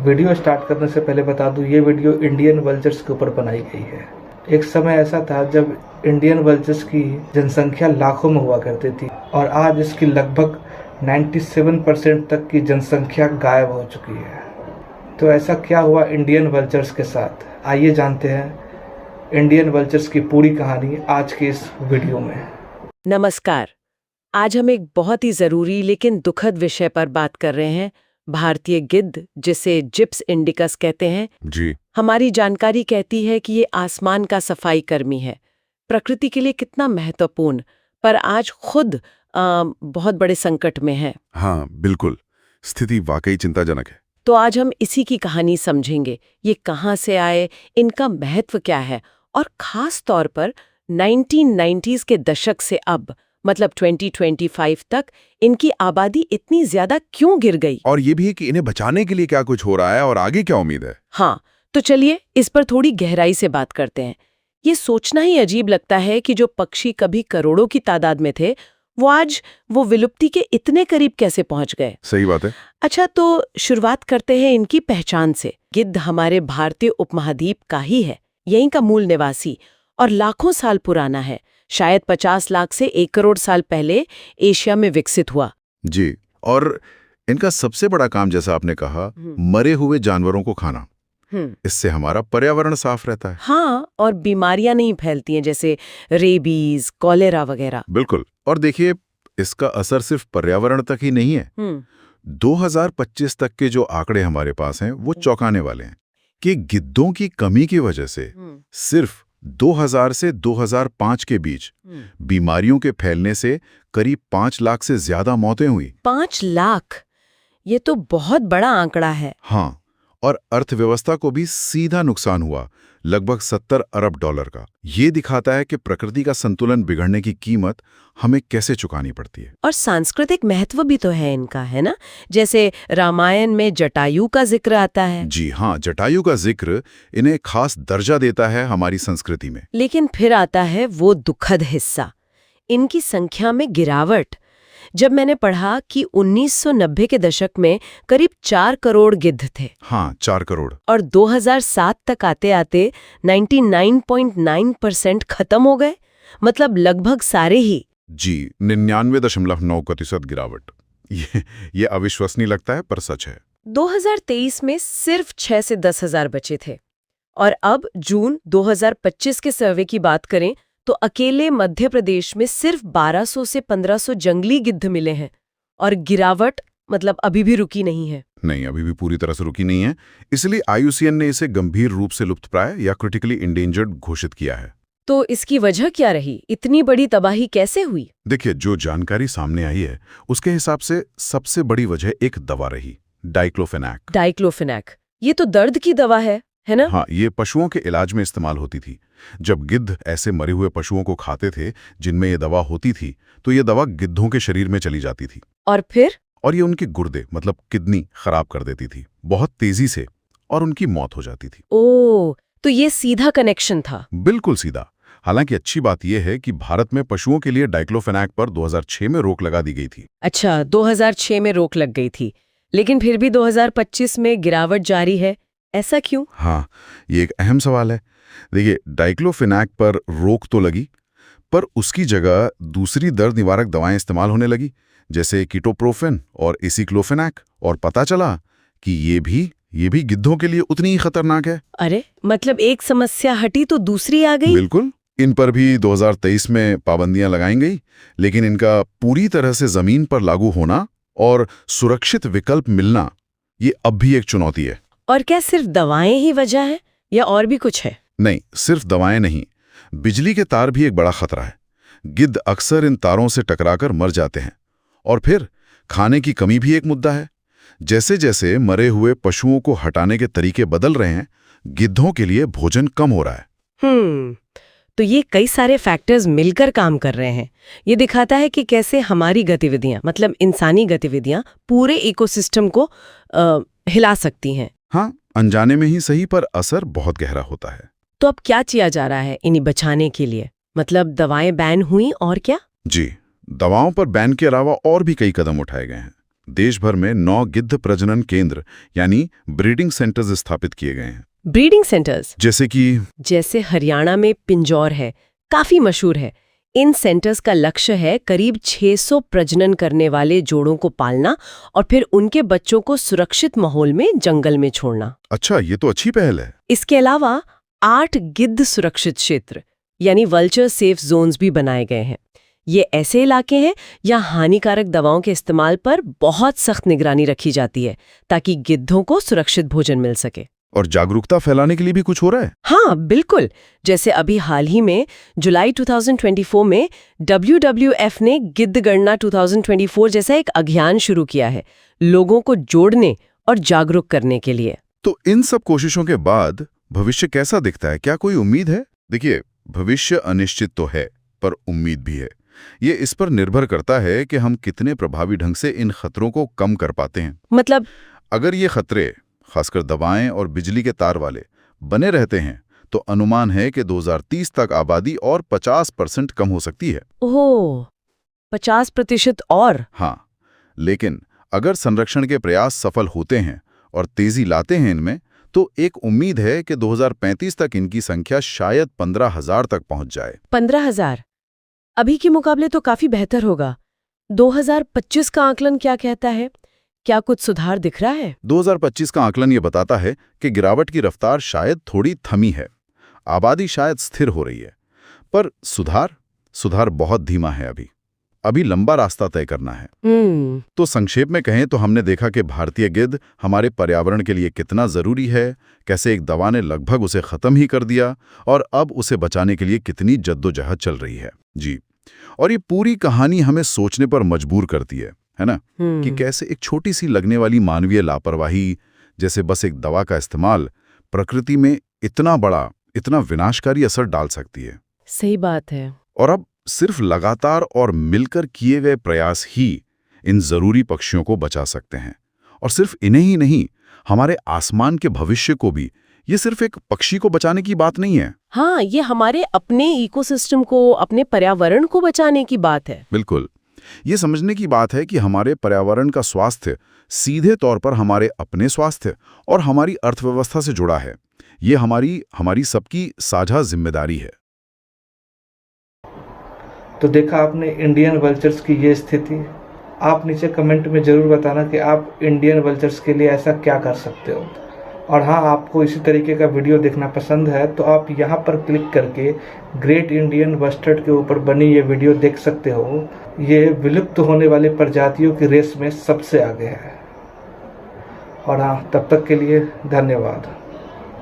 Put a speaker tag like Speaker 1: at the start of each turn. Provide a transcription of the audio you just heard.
Speaker 1: Video start करने से पहले बता दूं, ये वीडियो इंडियन वल्चर्स के ऊपर बनाई गई है। एक समय ऐसा था जब इंडियन वल्चर्स की जनसंख्या लाखों में हुआ करती थी और आज इसकी लगभग 97% तक की जनसंख्या गायब हो चुकी है। तो ऐसा क्या हुआ इंडियन वल्चर्स के साथ, आइए जानते हैं इंडियन वल्चर्स की पूरी कहानी आज के इस वीडियो में।
Speaker 2: नमस्कार। आज हम एक बहुत ही ज़रूरी लेकिन दुखद विषय पर बात कर रहे हैं, भारतीय गिद्ध, जिसे जिप्स इंडिकस कहते हैं।
Speaker 3: जी।
Speaker 2: हमारी जानकारी कहती है कि ये आसमान का सफाई कर्मी है, प्रकृति के लिए कितना महत्वपूर्ण, पर आज खुद बहुत बड़े संकट में है।
Speaker 3: हाँ, बिल्कुल। स्थिति वाकई चिंताजनक है।
Speaker 2: तो आज हम इसी की कहानी समझेंगे। ये कहाँ से आए, इनका महत्व क्या है और खास तौर पर 1990s के दशक से अब मतलब 2025 तक इनकी आबादी इतनी ज्यादा क्यों गिर गई।
Speaker 3: और ये भी है कि इन्हें बचाने के लिए क्या कुछ हो रहा है और आगे क्या उम्मीद है।
Speaker 2: हाँ, तो चलिए इस पर थोड़ी गहराई से बात करते हैं। ये सोचना ही अजीब लगता है कि जो पक्षी कभी करोड़ों की तादाद में थे, वो आज विलुप्ति के इतने करीब कैसे पहुंच गए।
Speaker 3: सही बात है।
Speaker 2: अच्छा, तो शुरुआत करते हैं इनकी पहचान से। गिद्ध हमारे भारतीय उपमहाद्वीप का ही है, यहीं का मूल निवासी और लाखों साल पुराना है। शायद 50 लाख से 1 करोड़ साल पहले एशिया में विकसित हुआ।
Speaker 3: जी, और इनका सबसे बड़ा काम, जैसा आपने कहा, मरे हुए जानवरों को खाना। इससे हमारा पर्यावरण साफ रहता है।
Speaker 2: हाँ, और बीमारियां नहीं फैलती हैं, जैसे रेबीज, कॉलेरा वगैरह।
Speaker 3: बिल्कुल। और देखिए, इसका असर सिर्फ पर्यावरण तक ही नहीं है। 2025 तक के जो आंकड़े हमारे पास हैं वो चौंकाने वाले हैं कि गिद्धों की कमी की वजह से सिर्फ 2000 से 2005 के बीच बीमारियों के फैलने से करीब 5 लाख से ज्यादा मौतें हुई।
Speaker 2: 5 लाख, ये तो बहुत बड़ा आंकड़ा है।
Speaker 3: हाँ, और अर्थव्यवस्था को भी सीधा नुकसान हुआ, लगभग $70 अरब का। ये दिखाता है कि प्रकृति का संतुलन बिगड़ने की कीमत हमें कैसे चुकानी पड़ती है।
Speaker 2: और सांस्कृतिक महत्व भी तो है इनका, है ना? जैसे रामायण में जटायु का जिक्र आता है।
Speaker 3: जी हाँ, जटायु का जिक्र इन्हें खास दर्जा देता है हमारी संस्कृति में।
Speaker 2: लेकिन फिर आता है वो दुखद हिस्सा, इनकी संख्या में गिरावट। जब मैंने पढ़ा कि 1990 के दशक में करीब 4 करोड़ गिद्ध थे।
Speaker 3: हाँ, 4 करोड़। और
Speaker 2: 2007 तक आते आते 99.9% खत्म हो गए, मतलब लगभग सारे ही।
Speaker 3: जी, 99.9% गिरावट। ये अविश्वसनीय लगता है, पर सच है।
Speaker 2: 2023 में सिर्फ 6 से 10 हजार बचे थे, और अब जून 2025 के सर्वे की बात करें तो अकेले मध्य प्रदेश में सिर्फ 1200 से 1500 जंगली गिद्ध मिले हैं। और गिरावट मतलब अभी भी रुकी नहीं है।
Speaker 3: नहीं, अभी भी पूरी तरह से रुकी नहीं है। इसलिए IUCN ने इसे गंभीर रूप से लुप्तप्राय या क्रिटिकली इंडेंजर्ड घोषित किया है।
Speaker 2: तो इसकी वजह क्या रही? इतनी बड़ी तबाही कैसे हुई?
Speaker 3: देखिए, जो जानकारी सामने आई है उसके हिसाब से सबसे बड़ी वजह एक दवा रही, डाइक्लोफेनाक।
Speaker 2: डाइक्लोफेनाक, ये तो दर्द की दवा है ना?
Speaker 3: हाँ, ये पशुओं के इलाज में इस्तेमाल होती थी। जब गिद्ध ऐसे मरे हुए पशुओं को खाते थे जिनमें ये दवा होती थी, तो ये दवा गिद्धों के शरीर में चली जाती थी।
Speaker 2: और फिर?
Speaker 3: और ये उनके गुर्दे मतलब किडनी खराब कर देती थी बहुत तेजी से, और उनकी मौत हो जाती थी।
Speaker 2: ओह, तो ये सीधा कनेक्शन था।
Speaker 3: बिल्कुल सीधा। हालांकि अच्छी बात यह है कि भारत में पशुओं के लिए डाइक्लोफेनाक पर 2006 में रोक लगा दी गई थी।
Speaker 2: अच्छा, 2006 में रोक लग गई थी, लेकिन फिर भी 2025 में गिरावट जारी है, ऐसा क्यों?
Speaker 3: हाँ, ये एक अहम सवाल है। देखिए, डाइक्लोफेनाक पर रोक तो लगी, पर उसकी जगह दूसरी दर्द निवारक दवाएं इस्तेमाल होने लगी, जैसे कीटोप्रोफेन और एसिक्लोफेनाक, और पता चला कि ये भी गिद्धों के लिए उतनी ही खतरनाक है।
Speaker 2: अरे, मतलब एक समस्या हटी तो दूसरी आ गई।
Speaker 3: बिल्कुल। इन पर भी 2023 में पाबंदियां लगाई गई, लेकिन इनका पूरी तरह से जमीन पर लागू होना और सुरक्षित विकल्प मिलना, ये अब भी एक चुनौती है।
Speaker 2: और क्या सिर्फ दवाएं ही वजह है या और भी कुछ है?
Speaker 3: नहीं, सिर्फ दवाएं नहीं, बिजली के तार भी एक बड़ा खतरा है। गिद्ध अक्सर इन तारों से टकराकर मर जाते हैं। और फिर खाने की कमी भी एक मुद्दा है। जैसे जैसे मरे हुए पशुओं को हटाने के तरीके बदल रहे हैं, गिद्धों के लिए भोजन कम हो रहा है।
Speaker 2: तो ये कई सारे फैक्टर्स मिलकर काम कर रहे हैं। ये दिखाता है कि कैसे हमारी गतिविधियां, मतलब इंसानी गतिविधियां, पूरे इकोसिस्टम को हिला सकती हैं।
Speaker 3: हाँ, अनजाने में ही सही, पर असर बहुत गहरा होता है।
Speaker 2: तो अब क्या किया जा रहा है इन्हें बचाने के लिए? मतलब दवाएं बैन हुई और क्या?
Speaker 3: जी, दवाओं पर बैन के अलावा और भी कई कदम उठाए गए हैं। देश भर में 9 गिद्ध प्रजनन केंद्र यानी ब्रीडिंग सेंटर्स स्थापित किए गए हैं।
Speaker 2: ब्रीडिंग सेंटर्स
Speaker 3: जैसे
Speaker 2: हरियाणा में पिंजौर है, काफी मशहूर है। इन सेंटर्स का लक्ष्य है करीब 600 प्रजनन करने वाले जोड़ों को पालना और फिर उनके बच्चों को सुरक्षित माहौल में जंगल में छोड़ना।
Speaker 3: अच्छा, ये तो अच्छी पहल है।
Speaker 2: इसके अलावा 8 गिद्ध सुरक्षित क्षेत्र यानी वल्चर सेफ जोन्स भी बनाए गए हैं। ये ऐसे इलाके हैं जहाँ हानिकारक दवाओं के इस्तेमाल पर बहुत सख्त निगरानी रखी जाती है ताकि गिद्धों को सुरक्षित भोजन मिल सके।
Speaker 3: और जागरूकता फैलाने के लिए भी कुछ हो रहा है?
Speaker 2: हाँ, बिल्कुल। जैसे अभी हाल ही में जुलाई 2024 में WWF ने गिद्ध गणना 2024 जैसा एक अभियान शुरू किया है, लोगों को जोड़ने और जागरूक करने के लिए।
Speaker 3: तो इन सब कोशिशों के बाद भविष्य कैसा दिखता है? क्या कोई उम्मीद है? देखिए, भविष्य अनिश्चित तो है, पर उम्मीद भी है। ये इस पर निर्भर करता है कि हम कितने प्रभावी ढंग से इन खतरों को कम कर पाते हैं।
Speaker 2: मतलब
Speaker 3: अगर ये खतरे, खासकर दवाएं और बिजली के तार वाले, बने रहते हैं तो अनुमान है कि 2030 तक आबादी और 50% कम हो सकती है।
Speaker 2: ओह, 50% और?
Speaker 3: हाँ, लेकिन अगर संरक्षण के प्रयास सफल होते हैं और तेजी लाते हैं इनमें, तो एक उम्मीद है कि 2035 तक इनकी संख्या शायद 15,000 तक पहुंच जाए।
Speaker 2: 15,000 अभी के मुकाबले तो काफी बेहतर होगा। 2025 का आकलन क्या कहता है? क्या कुछ सुधार दिख रहा है?
Speaker 3: 2025 का आकलन ये बताता है कि गिरावट की रफ्तार शायद थोड़ी थमी है, आबादी शायद स्थिर हो रही है, पर सुधार बहुत धीमा है। अभी लंबा रास्ता तय करना है। तो संक्षेप में कहें तो हमने देखा कि भारतीय गिद्ध हमारे पर्यावरण के लिए कितना जरूरी है, कैसे एक दवा ने लगभग उसे खत्म ही कर दिया और अब उसे बचाने के लिए कितनी जद्दोजहद चल रही है। जी, और ये पूरी कहानी हमें सोचने पर मजबूर करती है ना, कि कैसे एक छोटी सी लगने वाली मानवीय लापरवाही, जैसे बस एक दवा का इस्तेमाल, प्रकृति में इतना बड़ा, इतना विनाशकारी असर डाल सकती है।
Speaker 2: सही बात है।
Speaker 3: और अब सिर्फ लगातार और मिलकर किए गए प्रयास ही इन जरूरी पक्षियों को बचा सकते हैं। और सिर्फ इन्हें ही नहीं, हमारे आसमान के भविष्य को भी। ये सिर्फ एक पक्षी को बचाने की बात नहीं है।
Speaker 2: हाँ, ये हमारे अपने इकोसिस्टम को, अपने पर्यावरण को बचाने की बात है।
Speaker 3: बिल्कुल, ये समझने की बात है कि हमारे पर्यावरण का स्वास्थ्य सीधे तौर पर हमारे अपने स्वास्थ्य और हमारी अर्थव्यवस्था से जुड़ा है। ये हमारी सबकी साझा जिम्मेदारी है।
Speaker 1: तो देखा आपने इंडियन वल्चर्स की ये स्थिति। आप नीचे कमेंट में ज़रूर बताना कि आप इंडियन वल्चर्स के लिए ऐसा क्या कर सकते हो। और हाँ, आपको इसी तरीके का वीडियो देखना पसंद है तो आप यहाँ पर क्लिक करके ग्रेट इंडियन बस्टर्ड के ऊपर बनी ये वीडियो देख सकते हो। ये विलुप्त होने वाली प्रजातियों की रेस में सबसे आगे है। और हाँ, तब तक के लिए धन्यवाद।